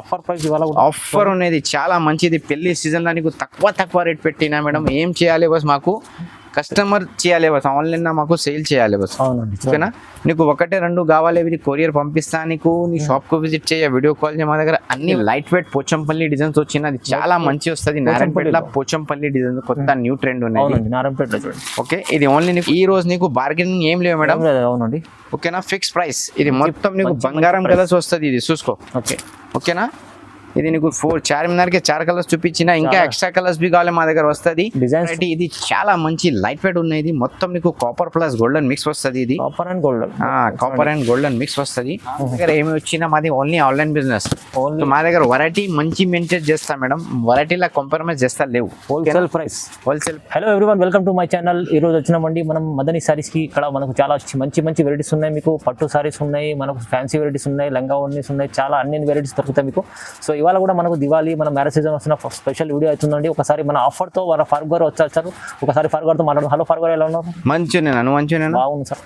Offer price ఇవాళ offer అనేది చాలా మంచిది. పెళ్లి సీజన్ లో నీకు తక్కువ రేట్ పెట్టినా మేడం. ఏం చేయాలి బస్, మాకు కస్టమర్ చేయాలి బస్, ఆన్లైన్ మాకు సేల్ చేయాలి బస్. అవునండి, ఓకేనా. నీకు ఒకటే రెండు కావాలి, ఇది కొరియర్ పంపిస్తా నీకు. నీ షాప్ కు విజిట్ చేయ, వీడియో కాల్ చేయ. మా దగ్గర అన్ని లైట్ వెయిట్ పోచంపల్లి డిజైన్స్ వచ్చినది, చాలా మంచి వస్తుంది. నారాయణపేటలో పోచంపల్లి డిజైన్ కొత్త న్యూ ట్రెండ్ ఉన్నాయి. నారాయణపేట చూడండి. ఓకే, ఇది ఓన్లీ నీకు ఈ రోజు నీకు బార్గెనింగ్ ఏం లేవు మేడం. అవునండి, ఓకేనా. Fix price. ఇది మొత్తం నీకు బంగారం కలర్స్ వస్తుంది. ఇది చూసుకో. ఓకే, ఓకేనా. ఇది నీకు 4 చార్మినార్ కి 4 కలర్స్ చూపించిన, ఇంకా ఎక్స్ట్రా కలర్స్ బి కావాలి మా దగ్గర వస్తుంది. ఇది చాలా మంచి లైట్ వెయిట్ ఉన్నాయి. మొత్తం నీకు కాపర్ ప్లస్ గోల్డెన్ మిక్స్ వస్తుంది. ఇది కాపర్ అండ్ గోల్డెన్ మిక్స్ వస్తుంది. దగ్గర ఏమి వచ్చినా మాది ఓన్లీ ఆన్లైన్ బిజినెస్. మా దగ్గర వెరైటీ మంచి మెయింటైన్ చేస్తా మేడం. వెరైటీలా కాంప్రమైజ్ చేస్తా లేవు. Wholesale price, wholesale. Hello everyone, welcome to my channel. ఈ రోజు వచ్చినామండి మనం మదనీ సారీస్ కి. ఇక్కడ మనకు చాలా మంచి వెరైటీస్ ఉన్నాయి. మీకు పట్టు సారీస్ ఉన్నాయి, మనకు ఫ్యాన్సీ వెరైటీస్ ఉన్నాయి, లంగా ఓణీస్ ఉన్నాయి, చాలా అన్ని వెరైటీస్ దొరుకుతాయి మీకు. సో ఇవాళ కూడా మనకు దివాళీ, మన మ్యారేజ్ సీజన్ వస్తున్న స్పెషల్ వీడియో అవుతుందండి. ఒకసారి మన ఆఫర్ తో మన ఫారూక్ గారు వచ్చారు. ఒకసారి ఫారూక్ గారితో మాట్లాడు. హలో ఫారూక్ గారు, ఎలా ఉన్నారు? మంచిగా బాగుంది సార్.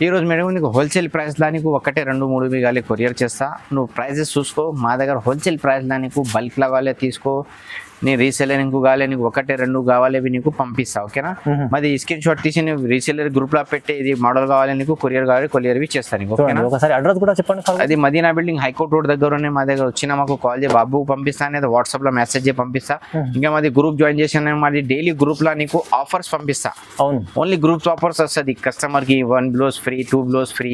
ఈ రోజు మేడం నీకు హోల్సేల్ ప్రైస్ లా నీకు 1, 2, 3 బిగాలి కొరియర్ చేస్తా. నువ్వు ప్రైజెస్ చూసుకో. మా దగ్గర హోల్సేల్ ప్రైస్ లా నీకు బల్క్ లా కావాలి తీసుకో. నీ రీసేలర్ నీకు కావాలి, నీకు 1, 2 కావాలి, అవి నీకు పంపిస్తా. ఓకేనా. మాది స్క్రీన్ షాట్ తీసి నువ్వు రీసేలర్ గ్రూప్ లో పెట్టి, ఇది మోడల్ కావాలి నీకు, కొరియర్ కావాలి, కొరియర్ వి చేస్తాను నీకు. ఓకేనా. ఒకసారి అడ్రస్ కూడా చెప్పండి. అది మదీనా బిల్డింగ్ హైకోర్ట్ రోడ్ దగ్గర మా దగ్గర వచ్చిన మాకు కాల్ చేయి, బాబు పంపిస్తా అనేది వాట్సాప్ లో మెసేజ్ చేసి పంపిస్తా. ఇంకా మాది గ్రూప్ జాయిన్ చేసిన మాది డైలీ గ్రూప్ లో నీకు ఆఫర్స్ పంపిస్తా. అవును, ఓన్లీ గ్రూప్స్ ఆఫర్స్ వస్తుంది. కస్టమర్ కి 1 బ్లౌజ్ ఫ్రీ, 2 బ్లౌజ్ ఫ్రీ,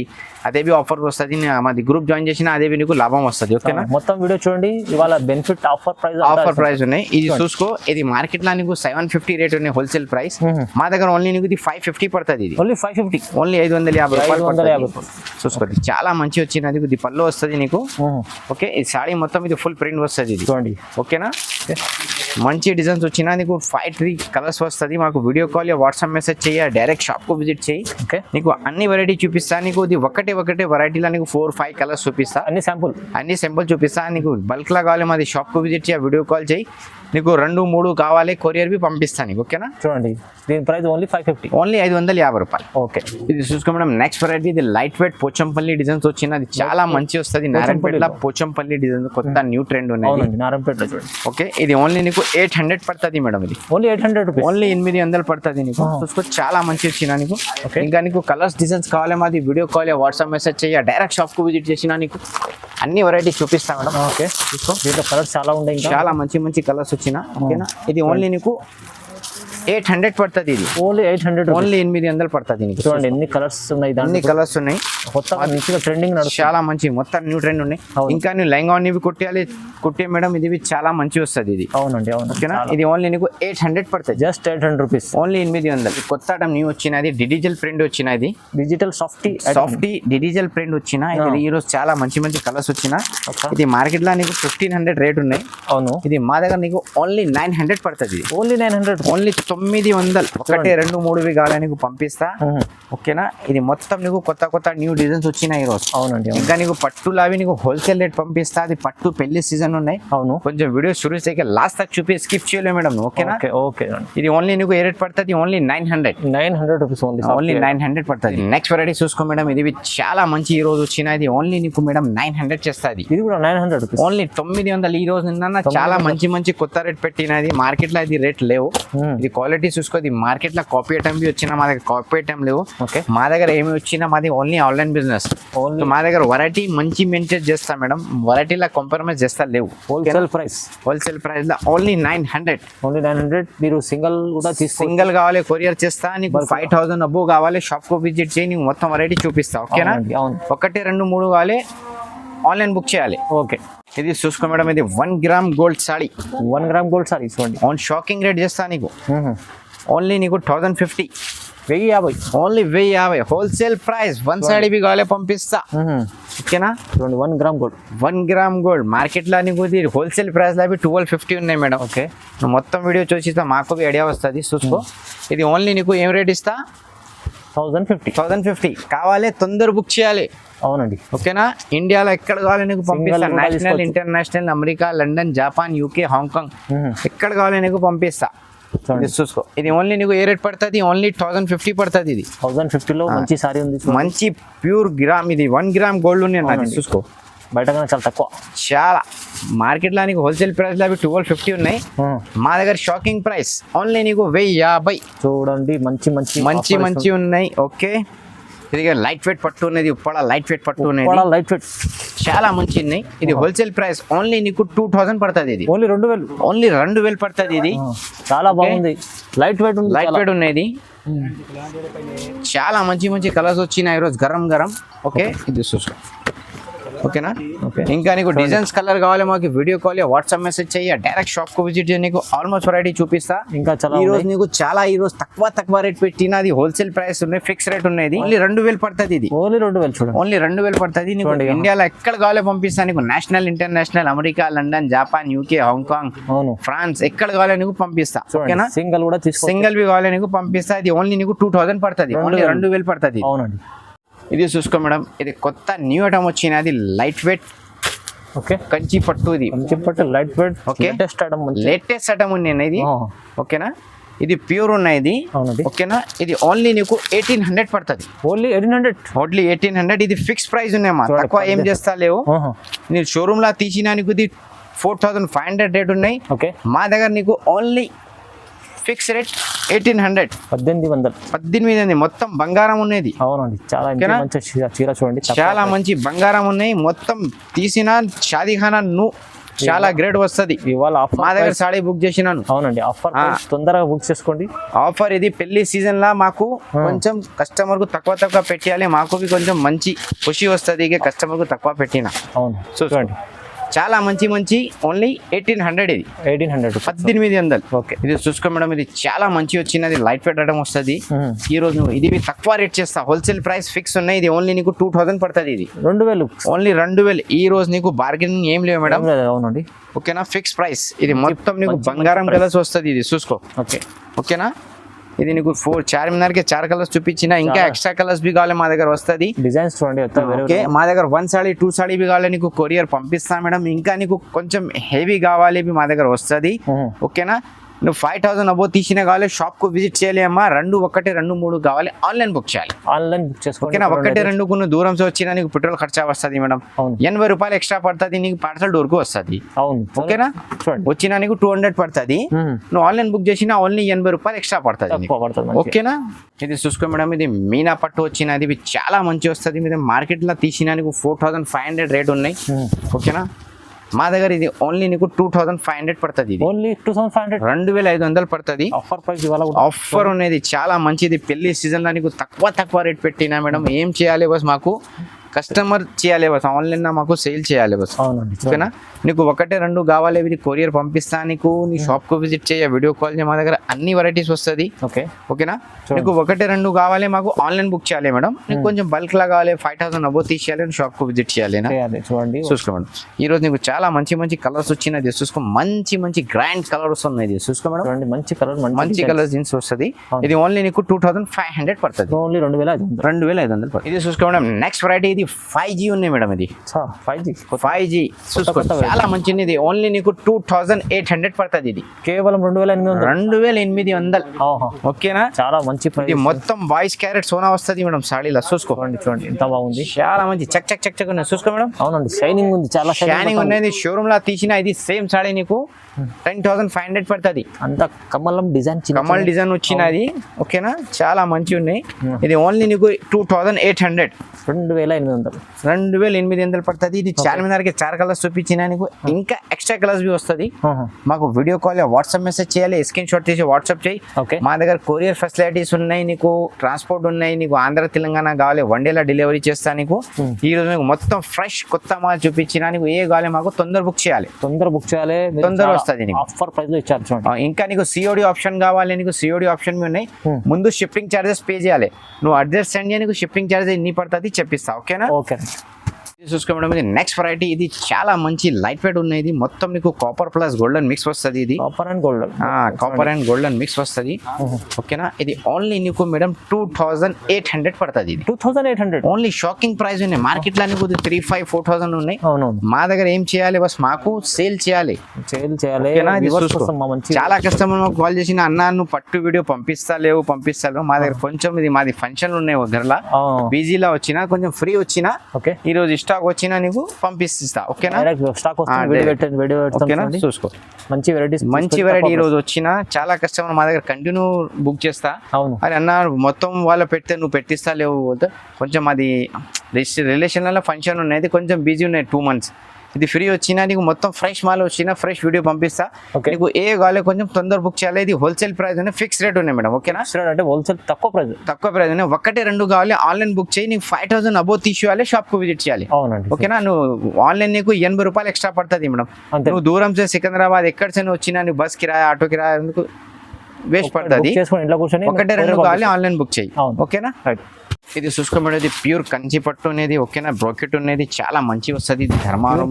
అదేవి ఆఫర్ వస్తుంది. మాది గ్రూప్ జాయిన్ చేసిన అదేవి నీకు లాభం వస్తుంది. ఓకేనా. మొత్తం వీడియో చూడండి. ఇవాళ బెనిఫిట్ ఆఫర్ ప్రైస్ ఉన్నాయి. ఇది చూసుకో. ఇది మార్కెట్ లో నీకు 750 రేట్ ఉన్నాయి హోల్సేల్ ప్రైస్. మా దగ్గర ఓన్లీ నీకు 550 పడుతుంది. ఇది ఓన్లీ 550, ఓన్లీ 550 రూపాయలు చూసుకోండి. చాలా మంచి వచ్చినది. ఇది పళ్ళు వస్తుంది నీకు. ఓకే, ఈ సాడీ మొత్తం ఇది ఫుల్ ప్రింట్ వస్తుంది. ఇది చూడండి. ఓకేనా. మంచి డిజైన్స్ వచ్చినా నీకు 5-3 కలర్స్ వస్తుంది. మాకు వీడియో కాల్, వాట్సాప్ మెసేజ్ చేయ, డైరెక్ట్ షాప్ కు విజిట్ చేయి. నీకు అన్ని వెరైటీ చూపిస్తా. నీకు ఇది ఒకటే వెరైటీలో నీకు 4-5 కలర్స్ చూపిస్తా. అన్ని శాంపుల్ చూపిస్తా. నీకు బల్క్ లా కావాలి, మాది షాప్ కు విజిట్ చేయ, వీడియో కాల్ చేయి. నీకు 2-3 కావాలి, కొరియర్ బి పంపిస్తాను నీకు. ఓకేనా. చూడండి, దీని ప్రైస్ ఓన్లీ 550, ఓన్లీ 550 రూపాయలు. ఓకే. ఇది చూసుకో మేడం. నెక్స్ట్ వెరైటీ ఇది లైట్ వెయిట్ పోచంపల్లి డిజైన్స్ వచ్చినది, చాలా మంచి వస్తుంది. నారాయణపేటలో పోచంపల్లి డిజైన్ కొత్త న్యూ ట్రెండ్ ఉన్నాయి. నారాయణపేటలో చూడండి. ఓకే, ఇది ఓన్లీ నీకు 800 పడుతుంది మేడం. ఇది ఓన్లీ 800 రూపీస్, ఓన్లీ 800 పడుతుంది నీకు. చూసుకో, చాలా మంచి వచ్చిన నీకు. ఇంకా నీకు కలర్స్ డిజైన్స్ కావాలి, మాది వీడియో కాల్, వాట్సాప్ మెసేజ్ చేయ, డైరెక్ట్ షాప్ కు విజిట్ చేసిన నీకు అన్ని వెరైటీ చూపిస్తా మేడం. ఓకే, చూసుకో. దీంట్లో కలర్స్ చాలా ఉన్నాయి, చాలా మంచి కలర్స్ వచ్చిన. ఓకేనా. ఇది ఓన్లీ నీకు 800 పడుతుంది. ఇది ఓన్లీ 800, ఓన్లీ 800 పడుతుంది నీకు. చూడండి ఎన్ని కలర్స్ ఉన్నాయి, అన్ని కలర్స్ ఉన్నాయి. ట్రెండింగ్ చాలా మంచి మొత్తం న్యూ ట్రెండ్ ఉన్నాయి. ఇంకా నువ్వు లెహంగా కుట్టే మేడం, ఇది చాలా మంచి వస్తుంది. ఇది అవునండి, అవును. ఓకేనా. ఇది ఓన్లీ నీకు 800 పడుతుంది. Just 800 rupees, only 800. కొత్త ఐటమ్ న్యూ వచ్చినది, డిజిటల్ ప్రింట్ వచ్చినది. డిజిటల్ సాఫ్టీ డిజిటల్ ప్రింట్ వచ్చిన. ఇది ఈ రోజు చాలా మంచి కలర్స్ వచ్చిన. ఇది మార్కెట్ లో నీకు 1500 రేట్ ఉన్నాయి. అవును. ఇది మా దగ్గర నీకు ఓన్లీ 900 పడుతుంది. Only 900, only 900. 1, 2, 3 కావాలి నీకు పంపిస్తా. ఓకేనా. ఇది మొత్తం నీకు కొత్త న్యూ డిజైన్స్ వచ్చినాయి ఈ రోజు. అవునండి. ఇంకా నీకు పట్టులావి నీకు హోల్సేల్ రేట్ పంపిస్తా. అది పట్టు పెళ్లి సీజన్ ఉన్నాయి. అవును. కొంచెం వీడియో షురూ చేయ, లాస్ట్ తక్ చూపి స్కిప్ చేయలేదు మేడం. ఓకేనా. ఓకే. ఇది ఓన్లీ నీకు ఏ రేట్ పడుతుంది? ఓన్లీ 900 రూపీస్, ఓన్లీ 900 పడుతుంది. నెక్స్ట్ వెరైటీ చూసుకో మేడం. ఇది చాలా మంచి ఈ రోజు వచ్చిన. ఇది ఓన్లీ నీకు మేడం 900 చేస్తుంది. ఇది కూడా 900 రూపీస్, ఓన్లీ 900. ఈ రోజు నిన్న చాలా మంచి కొత్త రేట్ పెట్టినది. మార్కెట్ లో ఇది రేట్ లేవు. ఇది క్వాలిటీ చూసుకో. ఇది మార్కెట్ లో కాపీ ఐటమ్ బి వచ్చిన, మా దగ్గర కాపీ ఐటమ్ లేవు. మా దగ్గర ఏమి వచ్చినా మాది ఓన్లీ ఆన్లైన్ బిజినెస్. మా దగ్గర వెరైటీ మంచి మెయింటైన్ చేస్తా మేడం. వెరైటీలా కాంప్రమైజ్ చేస్తా లేవు. హోల్సేల్ ప్రైస్ లో ఓన్లీ 900. మీరు సింగిల్ కూడా సింగిల్ కావాలి, కొరియర్ చేస్తా. నీకు 5000 అబ్బో కావాలి, షాప్ కు విజిట్ చేయి, నీకు మొత్తం వెరైటీ చూపిస్తా. ఓకేనా. 1, 2, 3 కావాలి, ఆన్లైన్ బుక్ చేయాలి. ఓకే. ఇది చూసుకో మేడం. ఇది 1 gram gold sari. 1 gram gold sari చూడండి. షాకింగ్ రేట్ చేస్తా నీకు. ఓన్లీ నీకు 1050, 1050, ఓన్లీ 1050 హోల్సేల్ ప్రైస్. 1 సాడీ బి కావాలి పంపిస్తా. ఓకేనా. చూడండి 1 gram gold. 1 gram gold market లో నీకు హోల్సేల్ ప్రైస్ లో 1250 ఉన్నాయి మేడం. ఓకే. నువ్వు మొత్తం వీడియో చూసిస్తా, మాకు ఐడియా వస్తుంది. చూసుకో. ఇది ఓన్లీ నీకు ఏం రేట్ ఇస్తా? 1050 కావాలి, తొందర బుక్ చేయాలి. అవునండి. ఓకేనా. ఇండియాలో ఎక్కడ కావాలి నీకు పంపిస్తా. National, international, America, London, Japan, UK, Hong Kong, ఎక్కడ కావాలి నీకు పంపిస్తా. చూసుకో. ఇది ఓన్లీ నీకు ఏ రేట్ పడుతుంది? ఓన్లీ 1050 పడుతుంది. ఇది 1050 లో మంచి సారీ ఉంది. మంచి ప్యూర్ గ్రామ్. ఇది 1 గ్రామ్ గోల్డ్ ఉంది. చూసుకో. బయట కన్నా చాలా తక్కువ. చాలా మార్కెట్లో నీకు హోల్సేల్ ప్రైస్లో అవి 1250 ఉన్నాయి. మా దగ్గర షాకింగ్ ప్రైస్ ఓన్లీ నీకు 1050. చూడండి మంచి మంచి మంచి మంచి ఉన్నాయి. ఓకే, ఇది లైట్ వెయిట్ పట్టు ఉన్నది, ఉప్పాడ లైట్ వెయిట్ పట్టు ఉన్నది, లైట్ వెయిట్ చాలా మంచి ఉన్నాయి. ఇది హోల్సేల్ ప్రైస్ ఓన్లీ నీకు 2000 పడుతుంది. ఇది ఓన్లీ 2000, ఓన్లీ 2000 పడుతుంది. ఇది చాలా బాగుంది, లైట్ వెయిట్ ఉంది, లైట్ వెయిట్ ఉన్నది. చాలా మంచి మంచి కలర్స్ వచ్చినాయి ఈరోజు గరం గరం. ఓకే, ఇది చూసుకో. ఓకేనా? ఇంకా నీకు డిజైన్స్ కలర్ కావాలి మాకు వీడియో కాల్ వాట్సాప్ మెసేజ్ చెయ్యి, డైరెక్ట్ షాప్ కు విజిట్ చేయి, నీకు ఆల్మోస్ట్ వెరైటీ చూపిస్తా. ఇంకా చాలా ఈ రోజు నీకు చాలా ఈ రోజు తక్కువ రేట్ పెట్టిన అది హోల్సేల్ ప్రైస్ ఉన్నాయి, ఫిక్స్ రేట్ ఉన్నది. ఓన్లీ 2000 పడుతుంది. ఇది ఓన్లీ 2000 చూడండి, ఓన్లీ 2000 పడుతుంది. నీకు ఇండియాలో ఎక్కడ కావాలో పంపిస్తా. నీకు national international America, London, Japan, UK, Hong Kong, France ఎక్కడ కావాలో నీకు పంపిస్తా. ఓకేనా? సింగిల్ కూడా సింగిల్ వి కావాలో నీకు పంపిస్తా. ఇది ఓన్లీ నీకు 2000 పడుతుంది, ఓన్లీ 2000 పడుతుంది. అవునండి. ఇది చూసుకో మేడం, ఇది కొత్త న్యూ ఐటమ్ వచ్చినది లైట్ వెయిట్. ఓకే, కంచి పట్టు, ఇది కంచి పట్టు light weight. Okay, latest item ఉన్నాయి ఇది. ఓకేనా? ఇది ప్యూర్ ఉన్నాయి. ఓకేనా? ఇది ఓన్లీ నీకు 1800 పడుతుంది. Only 1800, only 1800. ఇది ఫిక్స్ ప్రైస్ ఉన్నాయమ్మా, తక్కువ ఏం చేస్తా లేవు. నేను షోరూమ్ లా తీసిన నీకు ఇది 4500 రేట్ ఉన్నాయి. ఓకే, మా దగ్గర నీకు ఓన్లీ ఫిక్స్ రేట్ 1800. 1800 మొత్తం బంగారం ఉన్నది. అవునండి, చాలా మంచి చీర చూడండి, చాలా మంచి బంగారం ఉన్నాయి. మొత్తం తీసిన షాదీఖానా చాలా గ్రేట్ వస్తుంది. ఇవాళ మా దగ్గర సాడీ బుక్ చేసినాను. అవునండి, ఆఫర్ తొందరగా బుక్ చేసుకోండి. ఆఫర్ ఇది పెళ్లి సీజన్ లా మాకు కొంచెం కస్టమర్ కు తక్కువ పెట్టాలి, మాకు కొంచెం మంచి ఖుషి వస్తుంది. ఇక కస్టమర్ కు తక్కువ పెట్టిన. అవును, చూడండి చాలా మంచి మంచి ఓన్లీ 1800. ఇది 1800. ఓకే, ఇది చూసుకో మేడం, ఇది చాలా మంచి వచ్చినది, లైట్ వెయిట్ ఐటమ్ వస్తుంది. ఈ రోజు నువ్వు ఇది తక్కువ రేట్ చేస్తా, హోల్సేల్ ప్రైస్ ఫిక్స్ ఉన్నాయి. ఇది ఓన్లీ నీకు 2000 పడుతుంది. ఇది 2000, ఓన్లీ 2000. ఈ రోజు నీకు బార్గెనింగ్ ఏం లేవు మేడం. అవునండి. ఓకేనా? Fix price. ఇది మొత్తం నీకు బంగారం కలర్స్ వస్తుంది. ఇది చూసుకో. ఓకే, ఓకేనా? ఇది నీకు 4 చార్మినార్ కి 4 కలర్స్ చూపించిన, ఇంకా ఎక్స్ట్రా కలర్స్ బి కావాలి మా దగ్గర వస్తుంది. డిజైన్స్ చూడండి. ఓకే, మా దగ్గర 1 సాడీ 2 సాడీ బి కావాలి నీకు కొరియర్ పంపిస్తా మేడం. ఇంకా నీకు కొంచెం హెవీ కావాలి మా దగ్గర వస్తుంది. ఓకేనా? నువ్వు 5000 అబో తీసిన కావాలి షాప్ కు విజిట్ చేయాలి అమ్మా. 2, 1, 2, 3 కావాలి ఆన్లైన్ బుక్ చేయాలి. ఆన్లైన్ బుక్ చేసుకో. ఓకేనా? 1, 2 కొన్ని దూరం వచ్చినా నీకు పెట్రోల్ ఖర్చా వస్తుంది మేడం. 80 రూపాయలు ఎక్స్ట్రా పడుతుంది నీకు, పార్సల్ డోర్ కు వస్తుంది. అవును, ఓకేనా? వచ్చినా నీకు 200 పడుతుంది. నువ్వు ఆన్లైన్ బుక్ చేసినా ఓన్లీ 80 రూపాయలు ఎక్స్ట్రా పడుతుంది. ఓకేనా? ఇది చూసుకో మేడం, ఇది మీనా పట్టు వచ్చినది. ఇవి చాలా మంచి వస్తుంది. మీద మార్కెట్ లో తీసినా నీకు 4500 రేట్ ఉన్నాయి. ఓకేనా? మా దగ్గర ఇది ఓన్లీ నీకు 2500 పడుతుంది. ఓన్లీ 2500, 2500 పడుతుంది. ఆఫర్ ప్రైస్ ఆఫర్ ఉన్నది, చాలా మంచిది. పెళ్లి సీజన్ లో నీకు తక్కువ రేట్ పెట్టినా మేడం. ఏం చేయాలి బస్, మాకు కస్టమర్ చేయాలి బస్, ఆన్లైన్ మాకు సేల్ చేయాలి బస్. అవునండి. ఓకేనా? నీకు 1, 2 కావాలి ఇది కొరియర్ పంపిస్తా. నీకు నీ షాప్ కు విజిట్ చేయ, వీడియో కాల్ చేయ, మా దగ్గర అన్ని వెరైటీస్ వస్తుంది. ఓకే, ఓకేనా? నీకు 1, 2 కావాలి మాకు ఆన్లైన్ బుక్ చేయాలి మేడం. నీకు కొంచెం బల్క్ లా కావాలి 5000 అబో తీసేయాలి, షాప్ కు విజిట్ చేయాలి. చూడండి, చూసుకో మేడం, ఈ రోజు నీకు చాలా మంచి కలర్స్ వచ్చినది. చూసుకో, మంచి గ్రాండ్ కలర్స్ ఉన్నాయి. చూసుకో మేడం, మంచి కలర్, మంచి కలర్ జీన్స్ వస్తుంది. ఇది ఓన్లీ నీకు 2500 పడుతుంది. ఓన్లీ 2500 పడుతుంది. ఇది చూసుకో మేడం, నెక్స్ట్ వెరైటీ ఇది 5G ఉన్నాయి మేడం. ఇది 5G చూసుకో, చాలా మంచిది. ఇది ఓన్లీ నీకు 2800 పడుతుంది. ఇది కేవలం 2800. ఓకేనా? చాలా మంచి ప్రైస్. ఇది మొత్తం 22 క్యారెట్ సోనా వస్తుంది మేడం సాడీలో. చూసుకోండి, చూడండి ఎంత బాగుంది, చాలా మంచి చక్ ఉన్నాయి. చూసుకో మేడం. అవునండి, షైనింగ్ ఉంది, చాలా షైనింగ్ ఉన్నది. షోరూమ్ లా తీసిన ఇది సేమ్ సాడీ నీకు 10500 పడుతుంది. అంత కమలం డిజైన్, కమల్ డిజైన్ వచ్చినది. ఓకేనా? చాలా మంచి ఉన్నాయి. ఇది ఓన్లీ నీకు 2800. 2800 పడుతుంది. ఇది చార్మినార్ కి 4 కలర్స్ చూపించిన నీకు, ఇంకా ఎక్స్ట్రా కలర్స్ బి వస్తుంది. మాకు వీడియో కాల్ వాట్సాప్ మెసేజ్ చేయాలి, స్క్రీన్ షాట్ తీసి వాట్సాప్ చేయి. మా దగ్గర కొరియర్ ఫెసిలిటీస్ ఉన్నాయి, నీకు ట్రాన్స్పోర్ట్ ఉన్నాయి. నీకు ఆంధ్ర తెలంగాణ కావాలి 1 డేలో డెలివరీ చేస్తా. నీకు ఈ రోజు నీకు మొత్తం ఫ్రెష్ కొత్త మాల్ చూపించిన, నీకు ఏ కావాలి మాకు తొందర బుక్ చేయాలి, తొందర వస్తుంది. ఆఫర్ ప్రైస్ లో ఇచ్చారు చూడండి. ఇంకా నీకు సిఓడి ఆప్షన్ కావాలి, నీకు సిఓడి ఆప్షన్ ఉన్నాయి. ముందు షిప్పింగ్ చార్జెస్ పే చేయాలి. నువ్వు అడ్రస్ సెండ్ చేయ, నీకు షిప్పింగ్ చార్జెస్ ఎన్ని పడుతుంది చెప్పిస్తా. ఓకేనా? ఓకే, చూసుకో మేడం, ఇది నెక్స్ట్ వెరైటీ. ఇది చాలా మంచి లైట్ వెయిట్ ఉన్నాయి. ఇది మొత్తం నీకు కాపర్ ప్లస్ గోల్డెన్ మిక్స్ వస్తుంది. ఇది కాపర్ అండ్ గోల్డెన్ మిక్స్ వస్తుంది. ఓకేనా? ఇది ఓన్లీ నీకు మేడం 2800 పడుతుంది. ఇది 2800 ఓన్లీ. షాకింగ్ ప్రైస్ ఉన్నాయి. మార్కెట్ లో నీకు 3500, 4000 ఉన్నాయి. మా దగ్గర ఏం చేయాలి బస్, మాకు సేల్ చేయాలి. చాలా కస్టమర్ మాకు కాల్ చేసిన, అన్న నువ్వు పట్టు వీడియో పంపిస్తలేవు. మా దగ్గర కొంచెం ఇది మాది ఫంక్షన్ ఉన్నాయి, దగ్గరలో బిజీలా వచ్చినా కొంచెం ఫ్రీ వచ్చినా ఈ రోజు స్టాక్ వచ్చినా నీకు పంపిస్తా. ఓకేనా, డైరెక్ట్ స్టాక్ వస్తుంది, వీడియో ఓకేనా, పెడతాం. చూసుకో. మంచి వెరైటీస్, మంచి వెరైటీ ఈ రోజు వచ్చిన చాలా కస్టమర్ మా దగ్గర కంటిన్యూ బుక్ చేస్తా. అవును, అది అన్న మొత్తం వాళ్ళ పెడితే నువ్వు పెట్టిస్తా లేవు, కొంచెం అది రిలేషన్లలో ఫంక్షన్ ఉన్నది, కొంచెం బిజీ ఉన్నాయి 2 months. ఇది ఫ్రీ వచ్చినా నీకు మొత్తం ఫ్రెష్ మాల్ వచ్చినా ఫ్రెష్ వీడియో పంపిస్తా. నీకు ఏ కావాలి కొంచెం తొందర బుక్ చేయాలి. ఇది హోల్సేల్ ప్రైస్ ఉన్నాయి, ఫిక్స్ రేట్ ఉన్నాయి మేడం. ఓకేనా, అంటే హోల్సేల్ తక్కువ ప్రైస్ ఉన్నాయి. 1-2 కావాలి ఆన్లైన్ బుక్ చేయి, నీకు 5000 అబోవ్ తీసుకోవాలి, షాప్ కు విజిట్ చేయాలి. అవునండి, ఓకేనా, నువ్వు ఆన్లైన్ నీకు 80 రూపాయలు ఎక్స్ట్రా పడుతుంది మేడం. నువ్వు దూరం సే సికింద్రాబాద్ ఎక్కడ సైనా వచ్చినా నువ్వు బస్ కిరాయా ఆటో కిరాయా ఎందుకు వేస్ట్ పడుతుంది. 1-2 కావాలి ఆన్లైన్ బుక్ చేయి. ఓకేనా, ఇది చూసుకో మేడం, ఇది ప్యూర్ కంచి పట్టు అనేది. ఓకేనా, బ్రోకెట్ అనేది చాలా మంచి వస్తుంది. ఇది ధర్మారం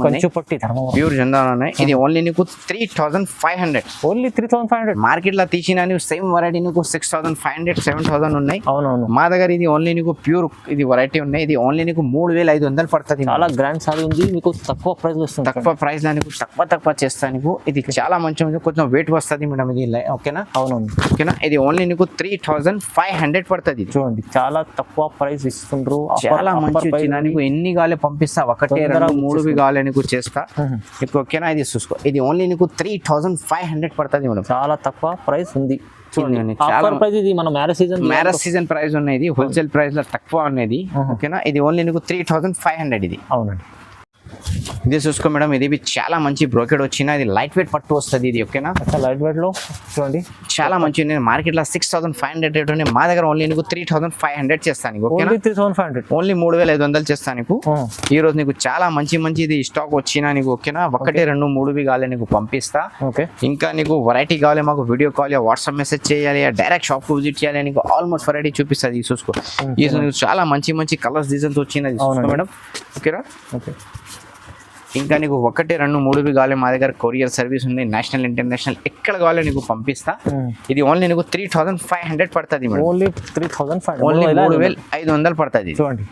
ప్యూర్ జందారం ఉన్నాయి. ఇది ఓన్లీ నీకు 3500. ఓన్లీ 3500. మార్కెట్ లో తీసిన సేమ్ వెరైటీ నీకు 6500 7000 ఉన్నాయి. అవునవును, మా దగ్గర ఇది ఓన్లీ నీకు ప్యూర్ ఇది వెరైటీ ఉన్నాయి. ఇది ఓన్లీ నీకు 3500 పడుతుంది. చాలా గ్రాండ్ సారీ ఉంది, మీకు తక్కువ ప్రైస్ వస్తుంది. తక్కువ ప్రైస్ లో నీకు తక్కువ చేస్తా నీకు. ఇది చాలా మంచి ఉంది, కొంచెం వెయిట్ వస్తుంది మేడం ఇది. ఓకేనా, అవునవును, ఓకేనా, ఇది ఓన్లీ నీకు 3500 పడుతుంది. చూడండి చాలా తక్కువ ప్రైస్ ఇస్తుండ్రు. చాలా మంచి వచ్చిన నీకు ఎన్ని కావాలి పంపిస్తా. 1-2-3 కావాలి నీకు చేస్తా నీకు. ఓకేనా, ఇది చూసుకో, ఇది ఓన్లీ నీకు 3500 పడుతుంది మేడం. చాలా తక్కువ ప్రైస్ ఉంది. చూడండి, చాలా ప్రైస్ ఇది మన మ్యారేజ్ సీజన్ ప్రైస్ ఉన్నది, హోల్సేల్ ప్రైస్ లో తక్కువ ఉన్నది. ఓకేనా, ఇది ఓన్లీ నీకు 3500 ఇది. అవునండి, ఇది చూసుకో మేడం, ఇది చాలా మంచి బ్రోకెడ్ వచ్చిన, ఇది లైట్ వెయిట్ పట్టు వస్తుంది ఇది. ఓకేనా, లైట్ వెయిట్ లో చూడండి చాలా మంచి ఉంది. మార్కెట్ లో 6500 రేట్ ఉన్నాయి, మా దగ్గర ఓన్లీ నీకు 3500 చేస్తాను. ఓకేనా, 3500 ఓన్లీ 3500 చేస్తాను నీకు. ఈ రోజు నీకు చాలా మంచి ఇది స్టాక్ వచ్చినా నీకు. ఓకేనా, 1-2-3 కావాలి నీకు పంపిస్తా. ఓకే, ఇంకా నీకు వెరైటీ కావాలి మాకు వీడియో కాల్ వాట్సాప్ మెసేజ్ చేయాలి, డైరెక్ట్ షాప్ కు విజిట్ చేయాలి, నీకు ఆల్మోస్ట్ వెరైటీ చూపిస్తుంది. చూసుకో, ఈ చాలా మంచి కలర్స్ డిజైన్స్ వచ్చినది మేడం. ఓకేనా, ఓకే, ఇంకా నీకు 1-2-3 కావాలి మా దగ్గర కొరియర్ సర్వీస్ ఉంది, నేషనల్ ఇంటర్నేషనల్ ఎక్కడ కావాలి నీకు పంపిస్తా. ఇది ఓన్లీ నీకు 3500 పడుతుంది మేడం. ఓన్లీ 3500, ఓన్లీ 3500 పడుతుంది. చూడండి,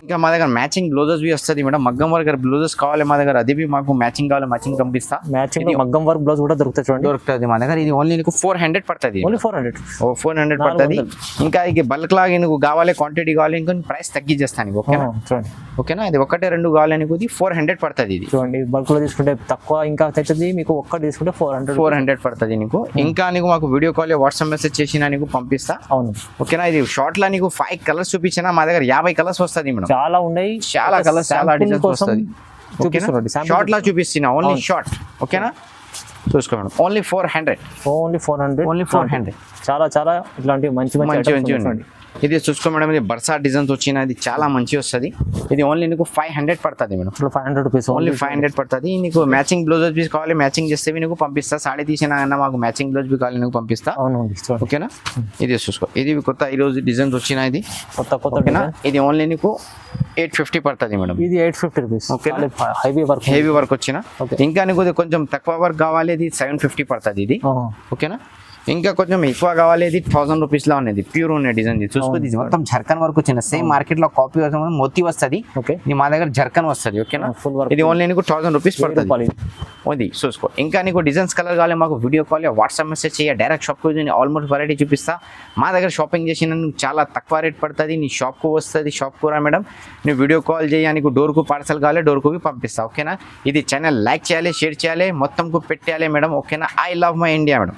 ఇంకా మా దగ్గర మ్యాచింగ్ బ్లౌజెస్ బి వస్తుంది మేడం. మగ్గం వర్క్ బ్లౌజెస్ కావాలి మా దగ్గర, అది బి మాకు మ్యాచింగ్ కావాలి, మ్యాచింగ్ పంపిస్తా. మ్యాచింగ్ మగ్గం వర్క్ బ్లౌజ్ కూడా దొరుకుతాయి. చూడండి, దొరుకుతుంది మా దగ్గర. ఇది ఓన్లీ నీకు 400 పడుతుంది. ఓన్లీ 400 పడుతుంది. ఇంకా ఇది బల్క్ లాగా నీకు కావాలి, క్వాంటిటీ కావాలి, ఇంకా ప్రైస్ తగ్గించేస్తాను. ఓకేనా, చూడండి, ఓకేనా, ఇది 1-2 కావాలి నీకు, ఇది 400 పడుతుంది. ఇది చూడండి, బల్క్ లో తీసుకుంటే తక్కువ, ఇంకా అవుతుంది మీకు ఒక్కటి తీసుకుంటే 400 పడుతుంది నీకు. ఇంకా నీకు మాకు వీడియో కాల్ వాట్సాప్ మెసేజ్ చేసినా నీకు పంపిస్తా. అవును, ఓకేనా, ఇది షార్ట్ లో నీకు 5 కలర్స్ చూపించినా మా దగ్గర 50 కలర్స్ వస్తుంది మేడం. చాలా ఉన్నాయి, చాలా కలర్స్, చాలా డిజైన్స్ వస్తుంది. షార్ట్ లా చూపిస్తున్నా, ఓన్లీ షార్ట్. ఓకేనా, చూసుకో మేడం, ఓన్లీ 400. ఓన్లీ 400. చాలా ఇట్లాంటి మంచి ఇది చూసుకో మేడం, ఇది బర్సా డిజైన్స్ వచ్చిన, ఇది చాలా మంచి వస్తుంది. ఇది ఓన్లీ నీకు 500 పడుతుంది మేడం. 500 రూపీస్, ఓన్లీ 500 పడుతుంది. నీకు మ్యాచింగ్ బ్లౌజెస్ బి కావాలి, మ్యాచింగ్ చేస్తే నీకు పంపిస్తా. సాడీ తీసినా అన్న మాకు మ్యాచింగ్ బ్లౌజ్ బి కావాలి నీకు పంపిస్తా. ఓకేనా, ఇది చూసుకో, ఇది కొత్త ఈ రోజు డిజైన్స్ వచ్చిన, ఇది కొత్త. ఇది ఓన్లీ నీకు 850 పడుతుంది మేడం. ఇది 850 రూపీస్. ఓకేనా, హెవీ వర్క్ వచ్చిన. ఇంకా నీకు కొంచెం తక్కువ వర్క్ కావాలి, ఇది 750 పడుతుంది ఇది. ఓకేనా, ఇంకా కొంచెం ఎక్కువ కావాలి, ఇది 1000 రూపీస్ లో ఉన్నది, ప్యూర్ ఉన్న డిజైన్. చూసుకో, ఇది మొత్తం జర్కన్ వర్క్ వచ్చిన, సేమ్ మార్కెట్ లో కాపీ మొత్తి వస్తుంది, ఇది మా దగ్గర జర్కన్ వస్తుంది. ఓకేనా, ఇది ఓన్లీ నీకు 1000 రూపీస్ పడుతుంది. అది చూసుకో. ఇంకా నీకు డిజైన్స్ కలర్ కావాలి మాకు వీడియో కాల్ వాట్సాప్ మెసేజ్ చేయ, డైరెక్ట్ షాప్ కు ఆల్మోస్ట్ వెరైటీ చూపిస్తా. మా దగ్గర షాపింగ్ చేసిన చాలా తక్కువ రేట్ పడుతుంది. నీ షాప్ కు వస్తుంది, షాప్ కు రా మేడం, నువ్వు వీడియో కాల్ చేయ, నీకు డోర్ కు పార్సల్ కావాలి, డోర్ కు పంపిస్తా. ఓకేనా, ఇది ఛానల్ లైక్ చేయాలి, షేర్ చేయాలి, మొత్తం కు పెట్టేయాలి మేడం. ఓకేనా, I love my India madam.